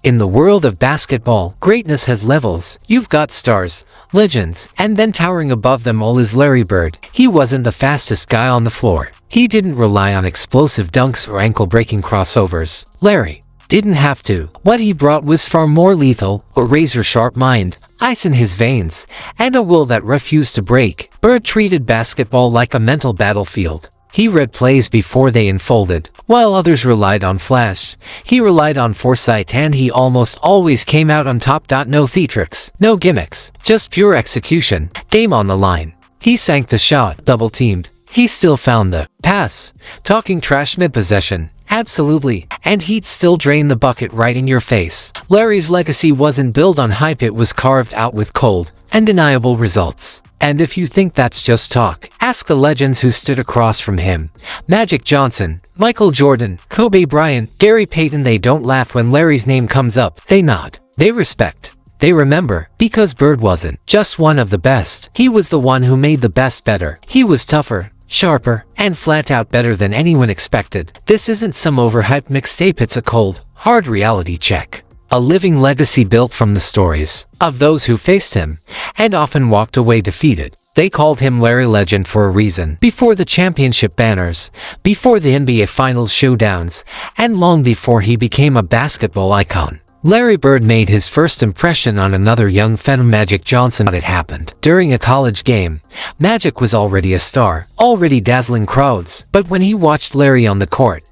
In the world of basketball, greatness has levels. You've got stars, legends, and then towering above them all is Larry Bird. He wasn't the fastest guy on the floor. He didn't rely on explosive dunks or ankle-breaking crossovers. Larry didn't have to. What he brought was far more lethal, a razor-sharp mind, ice in his veins, and a will that refused to break. Bird treated basketball like a mental battlefield. He read plays before they unfolded. While others relied on flash, he relied on foresight, and he almost always came out on top. No theatrics, no gimmicks, just pure execution. Game on the line. He sank the shot, double-teamed. He still found the pass. Talking trash mid-possession. Absolutely. And he'd still drain the bucket right in your face. Larry's legacy wasn't built on hype, it was carved out with cold, undeniable results. And if you think that's just talk, ask the legends who stood across from him. Magic Johnson, Michael Jordan, Kobe Bryant, Gary Payton. They don't laugh when Larry's name comes up. They nod. They respect. They remember. Because Bird wasn't just one of the best. He was the one who made the best better. He was tougher, sharper, and flat out better than anyone expected. This isn't some overhyped mixtape, it's a cold, hard reality check. A living legacy built from the stories of those who faced him and often walked away defeated. They called him Larry Legend for a reason. Before the championship banners, before the NBA Finals showdowns, and long before he became a basketball icon. Larry Bird made his first impression on another young phenom, Magic Johnson. It happened during a college game. Magic was already a star, already dazzling crowds. But when he watched Larry on the court,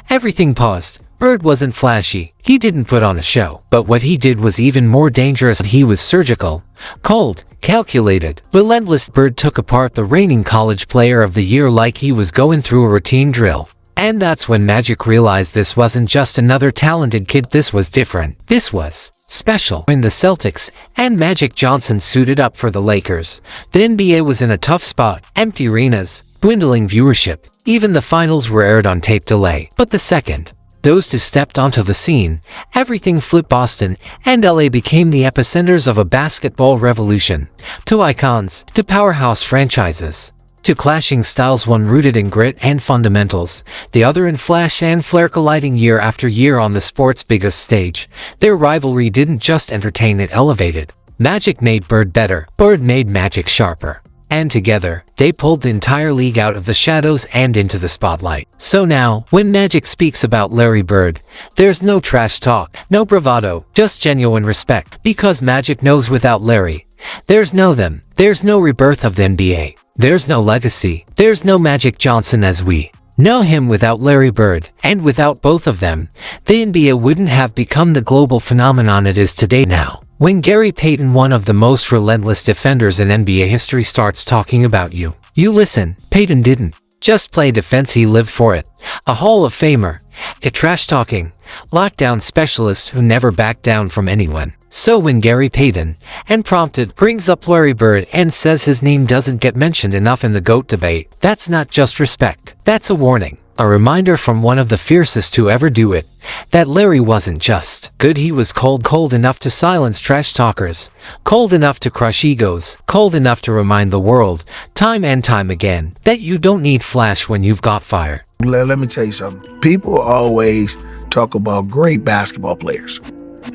everything paused. Bird wasn't flashy. He didn't put on a show. But what he did was even more dangerous. He was surgical, cold, calculated, relentless. Bird took apart the reigning College Player of the Year like he was going through a routine drill. And that's when Magic realized this wasn't just another talented kid. This was different. This was special. When the Celtics and Magic Johnson suited up for the Lakers, the NBA was in a tough spot. Empty arenas, dwindling viewership. Even the finals were aired on tape delay. But the second those two stepped onto the scene, everything flipped. Boston and LA became the epicenters of a basketball revolution. Two icons, two powerhouse franchises. Two clashing styles, one rooted in grit and fundamentals, the other in flash and flair, colliding year after year on the sport's biggest stage. Their rivalry didn't just entertain, it elevated. Magic made Bird better. Bird made Magic sharper. And together, they pulled the entire league out of the shadows and into the spotlight. So now, when Magic speaks about Larry Bird, there's no trash talk, no bravado, just genuine respect. Because Magic knows without Larry, there's no them. There's no rebirth of the NBA. There's no legacy. There's no Magic Johnson as we know him without Larry Bird. And without both of them, the NBA wouldn't have become the global phenomenon it is today. Now, when Gary Payton, one of the most relentless defenders in NBA history, starts talking about you listen. Payton didn't just play defense, he lived for it. A Hall of Famer, a trash-talking, lockdown specialist who never backed down from anyone. So when Gary Payton, and prompted, brings up Larry Bird and says his name doesn't get mentioned enough in the GOAT debate, that's not just respect. That's a warning. A reminder from one of the fiercest to ever do it, that Larry wasn't just good, he was cold enough to silence trash talkers, cold enough to crush egos, cold enough to remind the world, time and time again, that you don't need flash when you've got fire. Let me tell you something. People always talk about great basketball players,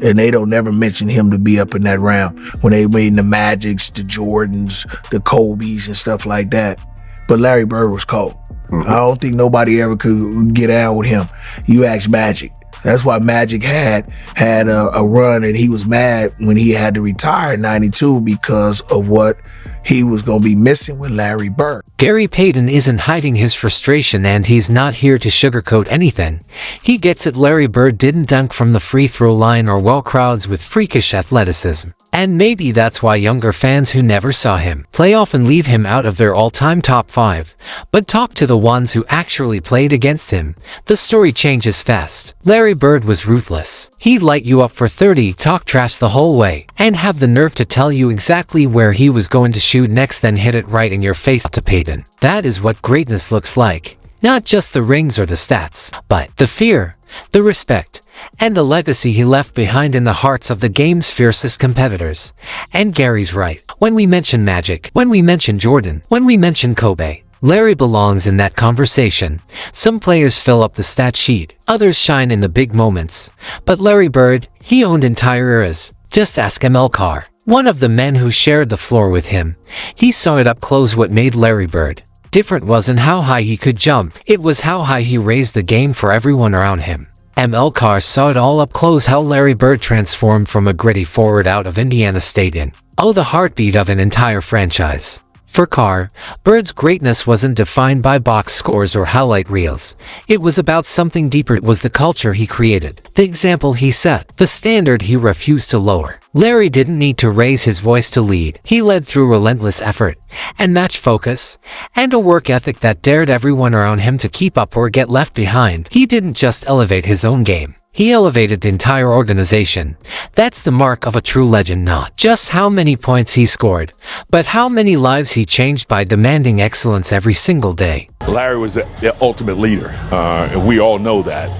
and they don't never mention him to be up in that round when they made the Magics, the Jordans, the Kobes and stuff like that. But Larry Bird was cold. I don't think nobody ever could get out with him. You ask Magic. That's why Magic had a run, and he was mad when he had to retire in '92 because of what he was going to be missing with Larry Bird. Gary Payton isn't hiding his frustration, and he's not here to sugarcoat anything. He gets it. Larry Bird didn't dunk from the free throw line or wow crowds with freakish athleticism. And maybe that's why younger fans who never saw him play often leave him out of their all-time top 5. But talk to the ones who actually played against him. The story changes fast. Larry Bird was ruthless. He'd light you up for 30, talk trash the whole way, and have the nerve to tell you exactly where he was going to shoot next, then hit it right in your face. To Payton, that is what greatness looks like. Not just the rings or the stats, but the fear, the respect, and the legacy he left behind in the hearts of the game's fiercest competitors. And Gary's right. When we mention Magic, when we mention Jordan, when we mention Kobe, Larry belongs in that conversation. Some players fill up the stat sheet, others shine in the big moments. But Larry Bird, he owned entire eras. Just ask ML Carr, one of the men who shared the floor with him. He saw it up close. What made Larry Bird different wasn't how high he could jump, it was how high he raised the game for everyone around him. ML Carr saw it all up close, how Larry Bird transformed from a gritty forward out of Indiana State in, the heartbeat of an entire franchise. For Carr, Bird's greatness wasn't defined by box scores or highlight reels. It was about something deeper. It was the culture he created, the example he set, the standard he refused to lower. Larry didn't need to raise his voice to lead. He led through relentless effort and match focus and a work ethic that dared everyone around him to keep up or get left behind. He didn't just elevate his own game. He elevated the entire organization. That's the mark of a true legend, not just how many points he scored, but how many lives he changed by demanding excellence every single day. Larry was the ultimate leader, and we all know that.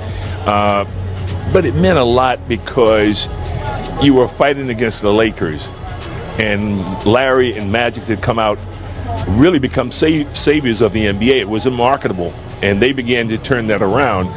But it meant a lot because you were fighting against the Lakers, and Larry and Magic had come out, really become saviors of the NBA. It was unmarketable, and they began to turn that around.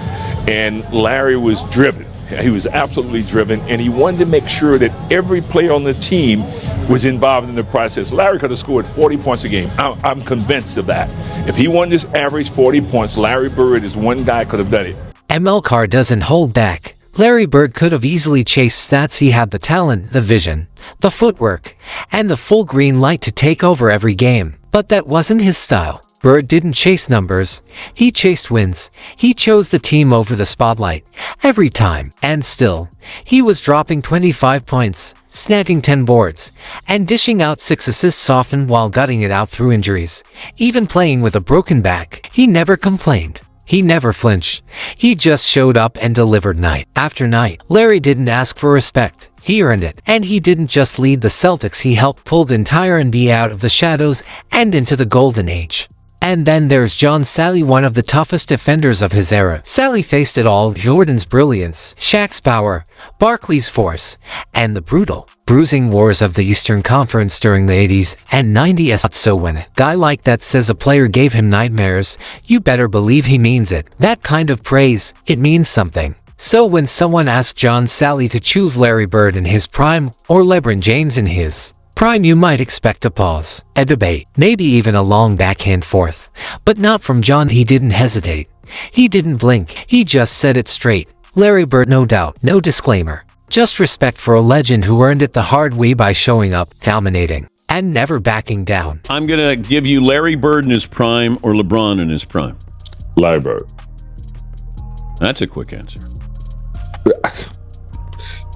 And Larry was driven. He was absolutely driven, and he wanted to make sure that every player on the team was involved in the process. Larry could have scored 40 points a game. I'm convinced of that. If he wanted to average 40 points, Larry Bird is one guy could have done it. ML Carr doesn't hold back. Larry Bird could have easily chased stats. He had the talent, the vision, the footwork, and the full green light to take over every game. But that wasn't his style. Bird didn't chase numbers, he chased wins. He chose the team over the spotlight every time. And still, he was dropping 25 points, snagging 10 boards, and dishing out 6 assists often while gutting it out through injuries. Even playing with a broken back, he never complained. He never flinched. He just showed up and delivered night after night. Larry didn't ask for respect. He earned it. And he didn't just lead the Celtics, he helped pull the entire NBA out of the shadows and into the golden age. And then there's John Sally, one of the toughest defenders of his era. Sally faced it all: Jordan's brilliance, Shaq's power, Barkley's force, and the brutal, bruising wars of the Eastern Conference during the 80s and 90s. So when a guy like that says a player gave him nightmares, you better believe he means it. That kind of praise, it means something. So when someone asked John Sally to choose Larry Bird in his prime or LeBron James in his prime, you might expect a pause, a debate, maybe even a long backhand forth. But not from John. He didn't hesitate. He didn't blink. He just said it straight. Larry Bird, no doubt, no disclaimer. Just respect for a legend who earned it the hard way by showing up, dominating, and never backing down. I'm going to give you Larry Bird in his prime or LeBron in his prime. Larry Bird. That's a quick answer.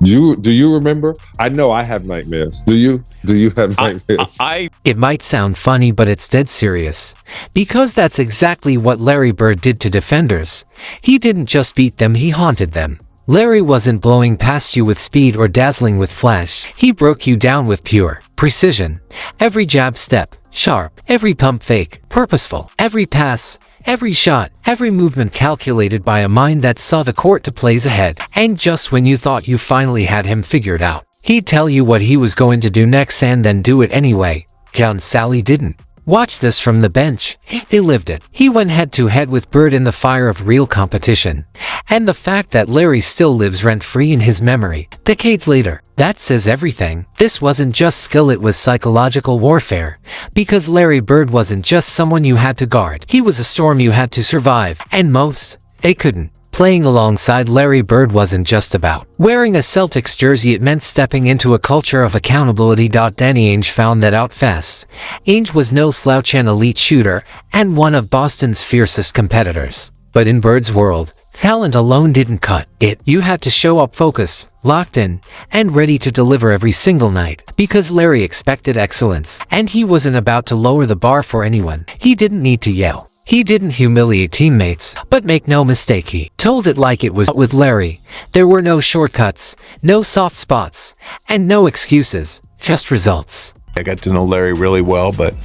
Do you remember? I know I have nightmares. Do you have nightmares? It might sound funny, but it's dead serious. Because that's exactly what Larry Bird did to defenders. He didn't just beat them, he haunted them. Larry wasn't blowing past you with speed or dazzling with flash. He broke you down with pure precision. Every jab step, sharp. Every pump fake, purposeful. Every pass, every shot, every movement calculated by a mind that saw the court to plays ahead. And just when you thought you finally had him figured out, he'd tell you what he was going to do next and then do it anyway. John Sally didn't. Watch this from the bench. He lived it. He went head-to-head with Bird in the fire of real competition. And the fact that Larry still lives rent-free in his memory, decades later, that says everything. This wasn't just skill, it was psychological warfare. Because Larry Bird wasn't just someone you had to guard. He was a storm you had to survive. And most, they couldn't. Playing alongside Larry Bird wasn't just about wearing a Celtics jersey, it meant stepping into a culture of accountability. Danny Ainge found that out fast. Ainge was no slouch, an elite shooter, and one of Boston's fiercest competitors. But in Bird's world, talent alone didn't cut it. You had to show up focused, locked in, and ready to deliver every single night. Because Larry expected excellence, and he wasn't about to lower the bar for anyone. He didn't need to yell. He didn't humiliate teammates, but make no mistake, he told it like it was. With Larry, there were no shortcuts, no soft spots, and no excuses, just results. I got to know Larry really well, but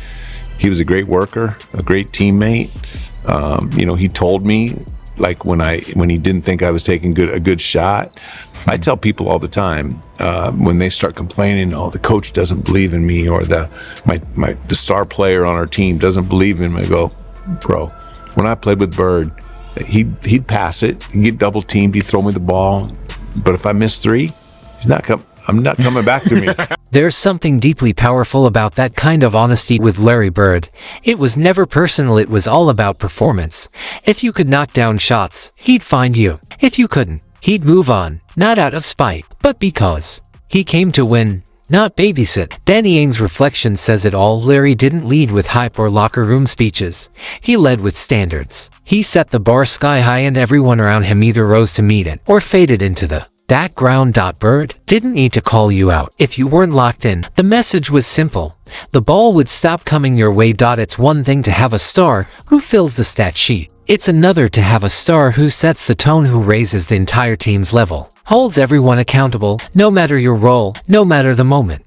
he was a great worker, a great teammate. He told me, like when he didn't think I was taking a good shot. I tell people all the time when they start complaining, oh, the coach doesn't believe in me, or the star player on our team doesn't believe in me. I go, pro. When I played with Bird, he'd pass it, he'd get double teamed, he'd throw me the ball. But if I miss three, I'm not coming back to me. There's something deeply powerful about that kind of honesty with Larry Bird. It was never personal, it was all about performance. If you could knock down shots, he'd find you. If you couldn't, he'd move on, not out of spite, but because he came to win, not babysit. Danny Ainge's reflection says it all. Larry didn't lead with hype or locker room speeches. He led with standards. He set the bar sky high and everyone around him either rose to meet it or faded into the background. Bird didn't need to call you out. If you weren't locked in, the message was simple. The ball would stop coming your way. It's one thing to have a star who fills the stat sheet. It's another to have a star who sets the tone, who raises the entire team's level, holds everyone accountable, no matter your role, no matter the moment.